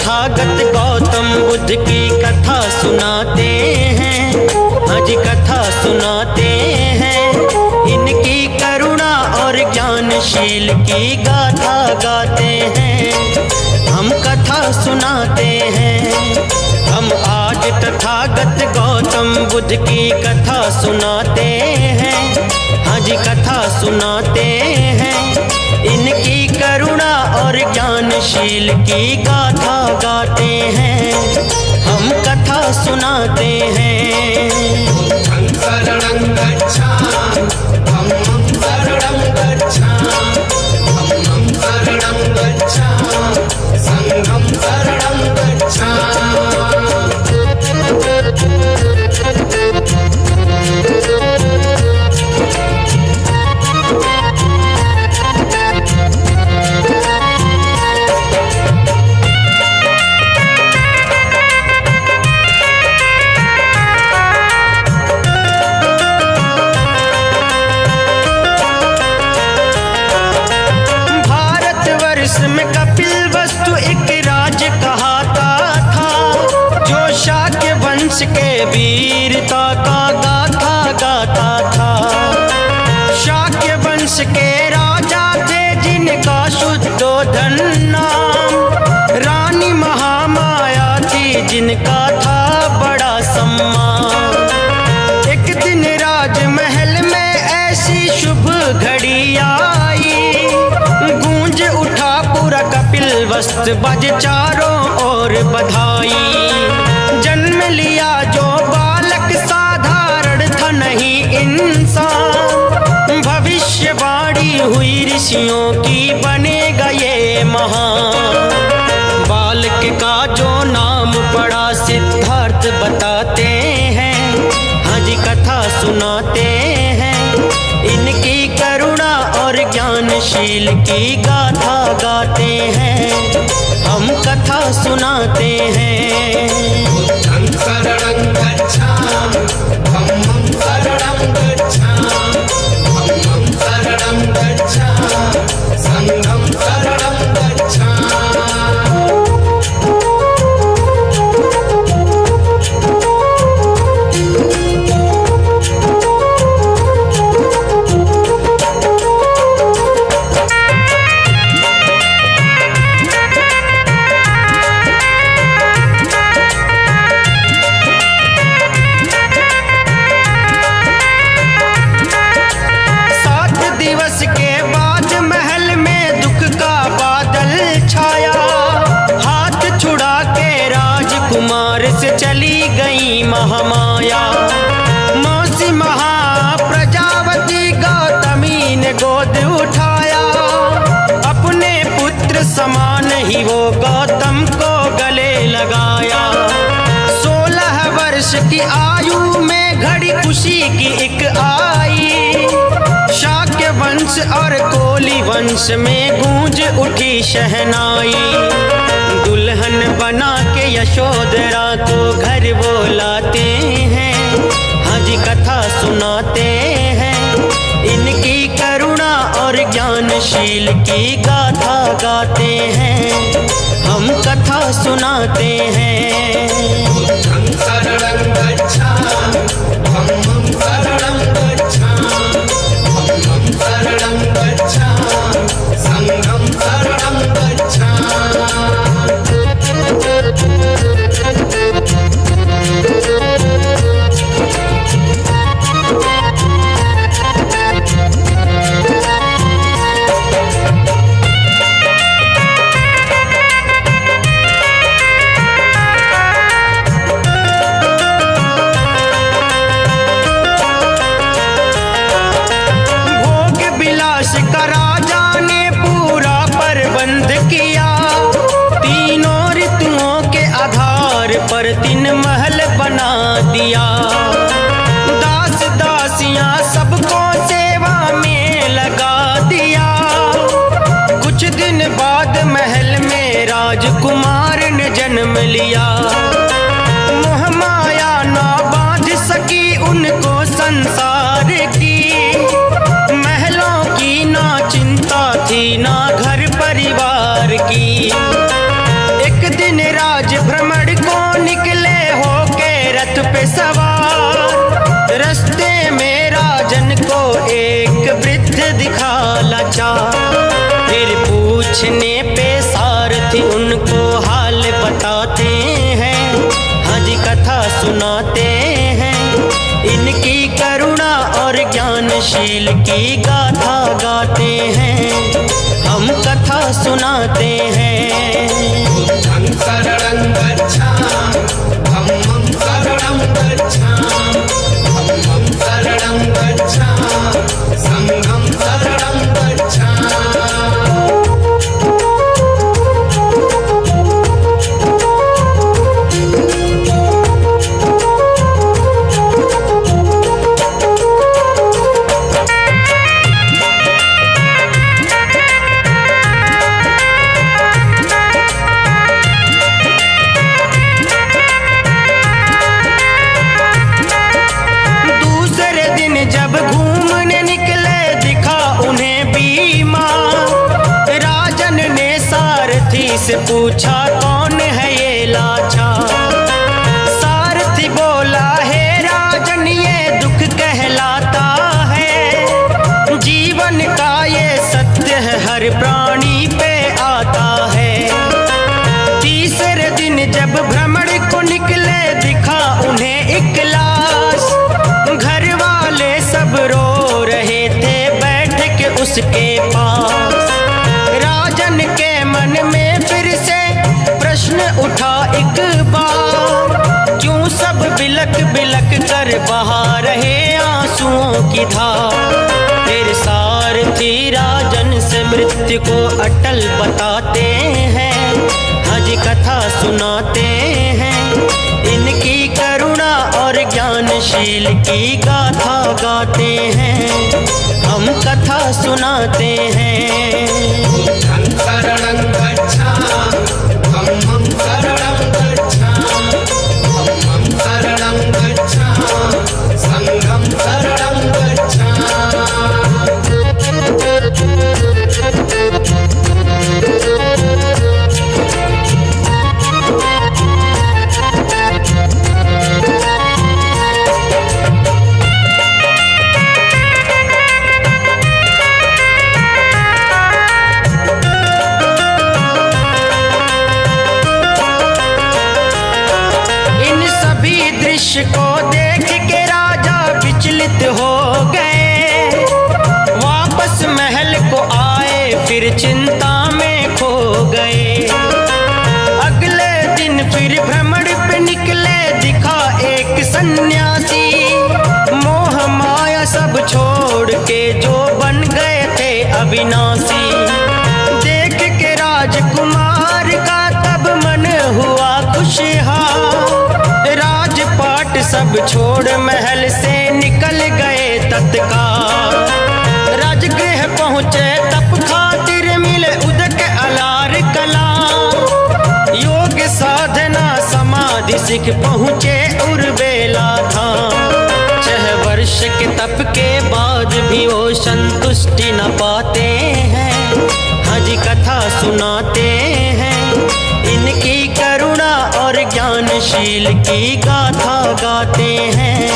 तथागत गौतम बुद्ध की कथा सुनाते हैं, आज कथा सुनाते हैं। इनकी करुणा और ज्ञानशील की गाथा गाते हैं, हम कथा सुनाते हैं। हम आज तथागत गौतम बुद्ध की कथा सुनाते हैं, आज कथा सुनाते हैं। इनकी करुणा और ज्ञानशील की गाथा गाते हैं, हम कथा सुनाते हैं। शरणं गच्छामि धम्मं शरणं गच्छामि धम्मं शरणं गच्छामि संघं शरणं गच्छामि। में कपिल वस्तु एक राज कहाता था, जो शाक्य वंश के वीरता का गाथा गाता था। शाक्य वंश के राजा थे जिनका शुद्धोधन नाम, रानी महामाया थी जिनका था बड़ा सम्मान। एक दिन राजमहल में ऐसी शुभ घड़ी आई, गूंज उठा पूरा कपिल वस्तु, बज चारों ओर बधाई। जन्म लिया जो बालक साधारण था नहीं इंसान, भविष्यवाणी हुई ऋषियों की बनेगा ये महान। बालक का जो नाम पड़ा सिद्धार्थ बताते हैं, आज कथा सुनाते हैं। इनकी करुणा और ज्ञानशील की गाथा गाते हैं, हम कथा सुनाते हैं। शरणं गच्छामि धम्मं शरणं गच्छामि धम्मं शरणं गच्छामि संघं शरणं गच्छामि। से चली गई महामाया, मौसी महाप्रजावती गौतमी ने गोद उठाया। अपने पुत्र समान ही वो गौतम को गले लगाया। 16 वर्ष की आयु में घड़ी खुशी की एक आई, शाक्य वंश और कोली वंश में गूंज उठी शहनाई। दुल्हन बना के यशोधरा को घर वो लाते हैं, आज कथा सुनाते हैं। इनकी करुणा और ज्ञानशील की गाथा गाते हैं, हम कथा सुनाते हैं। शरणं गच्छामि धम्मं शरणं गच्छामि धम्मं शरणं गच्छामि संघं शरणं गच्छामि। का राजा ने पूरा प्रबंध किया, तीनों ऋतुओं के आधार पर 3 महल बना दिया। दास दासियां सबको सेवा में लगा दिया। कुछ दिन बाद महल में राजकुमार ने जन्म लिया। मोह माया ना बांध सकी उनको संसार की, महलों की ना चिंता थी ना घर परिवार की। एक दिन सारथी उनको हाल बताते हैं, हज कथा सुनाते हैं। इनकी करुणा और ज्ञानशील की गाथा गाते हैं, हम कथा सुनाते हैं। बुद्धं शरणं गच्छामि, धम्मं शरणं गच्छामि, धम्मं शरणं गच्छामि, संघं शरणं गच्छामि। से पूछा कौन है ये लाचार? सारथी बोला है राजन ये दुख कहलाता है, जीवन का ये सत्य है हर प्राणी पे आता है। तीसरे दिन जब भ्रमण को निकले दिखा उन्हें एक लाश, घर वाले सब रो रहे थे बैठ के उसके पास। राजन के मन में फिर से प्रश्न उठा एक बार, क्यों सब बिलक बिलक कर बहा रहे आंसुओं की धार? फिर सारथी राजन से मृत्यु को अटल बताते हैं, हज कथा सुनाते हैं। इनकी करुणा और ज्ञानशील की गाथा गाते हैं, हम कथा सुनाते हैं। बुद्धं शरणं गच्छामि, धम्मं शरणं गच्छामि, धम्मं शरणं गच्छामि, संघं शरणं गच्छामि। को देख के राजा विचलित हो गए, वापस महल को आए फिर चिंता में खो गए। अगले दिन फिर भ्रमण पे निकले दिखा एक सन्यासी, मोह माया सब छोड़ के जो बन गए थे अविनाशी। देख के राजकुमार का तब मन हुआ खुशहाल, राजपाट सब छोड़ महल से निकल गए तत्काल। राजगृह पहुँचे तप खातिर मिले उदक अलार कला, योग साधना समाधि सीख पहुँचे उर्वेला था। 6 वर्ष के तप के बाद भी वो संतुष्टि न पाते हैं, हज कथा सुनाते हैं। इनकी करुणा और ज्ञानशील की गाथा गाते हैं,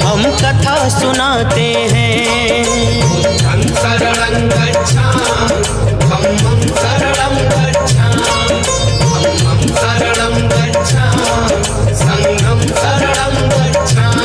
हम कथा सुनाते हैं। बुद्धं शरणं गच्छामि, धम्मं शरणं गच्छामि, धम्मं शरणं गच्छामि, संघं शरणं गच्छामि।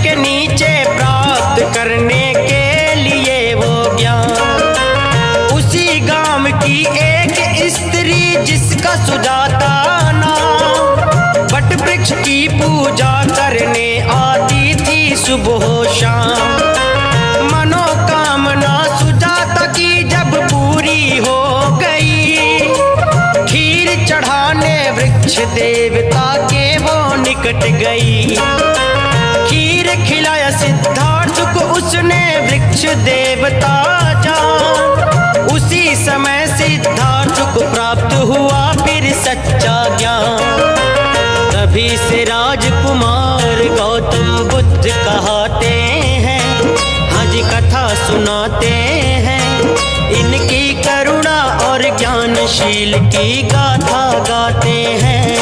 के नीचे प्राप्त करने के लिए वो ज्ञान, उसी गांव की एक स्त्री जिसका सुजाता नाम, बट वृक्ष की पूजा करने आती थी सुबह शाम। मनोकामना सुजाता की जब पूरी हो गई, खीर चढ़ाने वृक्ष देवता के वो निकट गई। खीर खिलाया सिद्धार्थ को उसने वृक्ष देवता जान, उसी समय सिद्धार्थ को प्राप्त हुआ फिर सच्चा ज्ञान। तभी से राजकुमार गौतम बुद्ध कहते हैं, हज कथा सुनाते हैं, इनकी करुणा और ज्ञानशील की गाथा गाते हैं,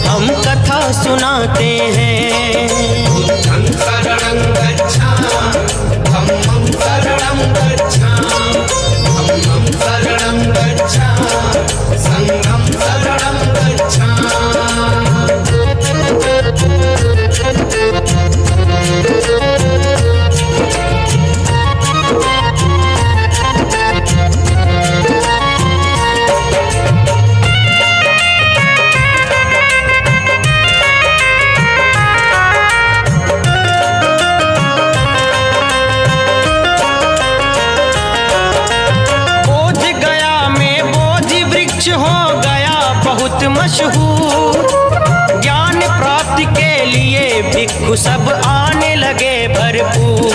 हम कथा सुनाते हैं। बुद्धं शरणं गच्छामि, धम्मं शरणं गच्छामि, धम्मं शरणं गच्छामि, संघं शरणं गच्छामि। हो गया बहुत मशहूर, ज्ञान प्राप्ति के लिए भिक्षु सब आने लगे भरपूर।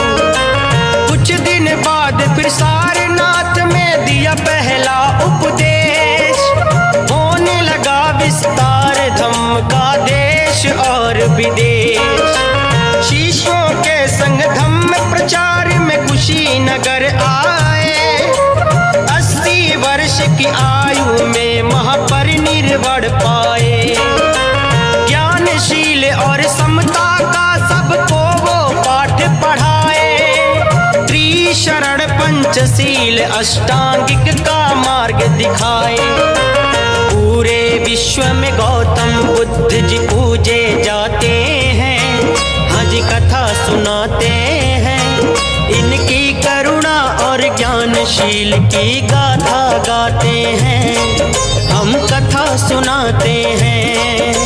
कुछ दिन बाद फिर सारनाथ में दिया पहला उपदेश, होने लगा विस्तार धम्म का देश और विदेश। शिष्यों के संग धम्म प्रचार में कुशीनगर आए, 80 वर्ष की आयु में महापरिनिर्वाण पाए। ज्ञानशील और समता का सबको वो पाठ पढ़ाए, त्रिशरण पंचशील अष्टांगिक का मार्ग दिखाए। पूरे विश्व में गौतम बुद्ध जी पूजे जाते हैं, हज कथा सुनाते हैं, इनकी करुणा और ज्ञानशील की गाथा गाते हैं, हम कथा सुनाते हैं।